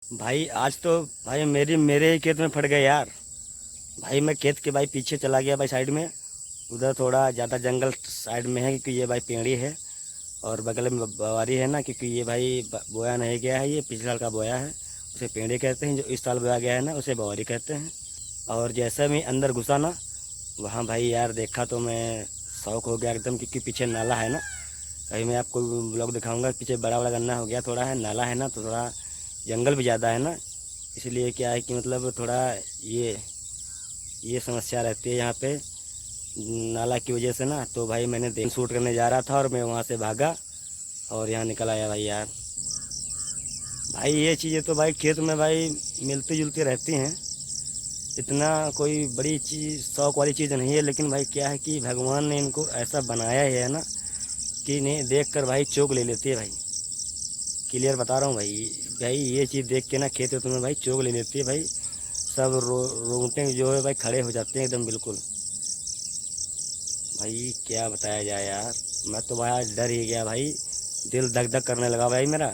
भाई आज तो भाई मेरे ही खेत में फट गए यार। भाई मैं खेत के भाई पीछे चला गया भाई साइड में। उधर थोड़ा ज़्यादा जंगल साइड में है क्योंकि ये भाई पेड़ी है और बगल में बवारी है ना, क्योंकि ये भाई बोया नहीं गया है, ये पिछले साल का बोया है। उसे पेड़ी कहते हैं, जो इस साल बोया गया है ना उसे बवारी कहते हैं। और जैसे मैं अंदर घुसा ना, वहाँ भाई यार देखा तो मैं शौक हो गया एकदम, क्योंकि पीछे नाला है ना। कहीं मैं आपको ब्लॉग दिखाऊंगा, पीछे बड़ा बड़ा गन्ना हो गया, थोड़ा है नाला है ना, तो थोड़ा जंगल भी ज़्यादा है ना। इसलिए क्या है कि मतलब थोड़ा ये ये समस्या रहती है यहाँ पे नाला की वजह से ना। तो भाई मैंने दिन शूट करने जा रहा था और मैं वहाँ से भागा और यहाँ निकल आया भाई यार। भाई ये चीज़ें तो भाई खेत में भाई मिलती जुलती रहती हैं। इतना कोई बड़ी चीज़ शौक वाली चीज़ नहीं है, लेकिन भाई क्या है कि भगवान ने इनको ऐसा बनाया ही है ना कि इन्हें देख कर भाई चोक ले लेती है भाई। क्लियर बता रहा हूँ भाई। भाई ये चीज़ देख के ना खेत वेत में भाई चोक ले लेती है भाई। सब रोंगटे जो है भाई खड़े हो जाते हैं एकदम बिल्कुल। भाई क्या बताया जाए यार, मैं तो भाई डर ही गया भाई। दिल धक धक करने लगा भाई मेरा।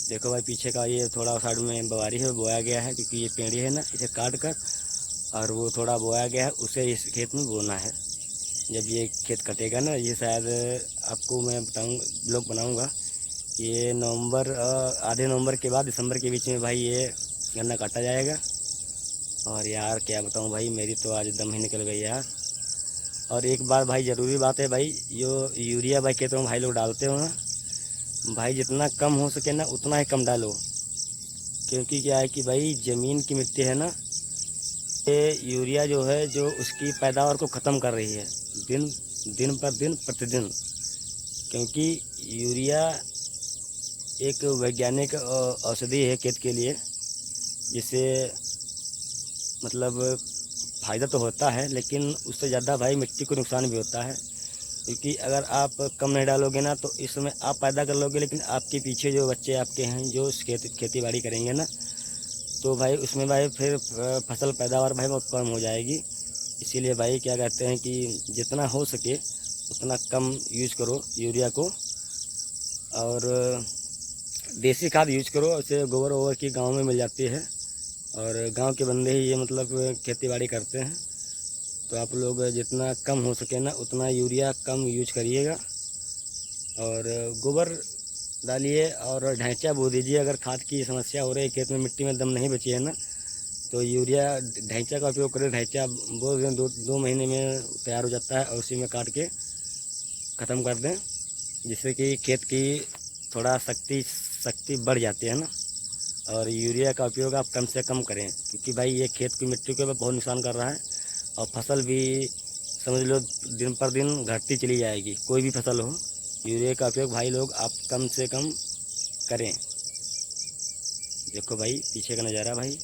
देखो भाई पीछे का ये थोड़ा साइड में बवारी है, बोया गया है क्योंकि ये पेड़ी है ना, इसे काट कर और वो थोड़ा बोया गया है, उसे इस खेत में बोना है। जब ये खेत कटेगा ना, ये शायद आपको मैं बताऊँ ब्लॉग बनाऊँगा। ये नवंबर आधे नवंबर के बाद दिसंबर के बीच में भाई ये गन्ना काटा जाएगा। और यार क्या बताऊँ भाई, मेरी तो आज दम ही निकल गई यार। और एक बात भाई ज़रूरी बात है भाई, जो यूरिया भाई खेतों में भाई लोग डालते हो ना, भाई जितना कम हो सके ना उतना ही कम डालो। क्योंकि क्या है कि भाई ज़मीन की मिट्टी है ना, ये यूरिया जो है जो उसकी पैदावार को ख़त्म कर रही है दिन दिन पर दिन प्रतिदिन। क्योंकि यूरिया एक वैज्ञानिक औषधि है खेत के लिए, जिससे मतलब फ़ायदा तो होता है, लेकिन उससे ज़्यादा भाई मिट्टी को नुकसान भी होता है। क्योंकि अगर आप कम नहीं डालोगे ना, तो इस समय आप पैदा कर लोगे, लेकिन आपके पीछे जो बच्चे आपके हैं जो खेती बाड़ी करेंगे ना, तो भाई उसमें भाई फिर फसल पैदावार भाई बहुत कम हो जाएगी। इसीलिए भाई क्या कहते हैं कि जितना हो सके उतना कम यूज करो यूरिया को। और देसी खाद यूज करो, उसे गोबर वोबर की गांव में मिल जाती है और गांव के बंदे ही ये मतलब खेती बाड़ी करते हैं। तो आप लोग जितना कम हो सके ना उतना यूरिया कम यूज करिएगा और गोबर डालिए और ढैंचा बो दीजिए। अगर खाद की समस्या हो रही है, खेत में मिट्टी में दम नहीं बची है ना, तो यूरिया ढैंचा का उपयोग करें। ढैंचा बो दें, दो महीने में तैयार हो जाता है और उसी में काट के ख़त्म कर दें, जिससे कि खेत की थोड़ा शक्ति बढ़ जाती है ना। और यूरिया का उपयोग आप कम से कम करें, क्योंकि भाई ये खेत की मिट्टी को बहुत नुकसान कर रहा है और फसल भी समझ लो दिन पर दिन घटती चली जाएगी, कोई भी फसल हो। यूरिया का उपयोग भाई लोग आप कम से कम करें। देखो भाई पीछे का नज़ारा भाई।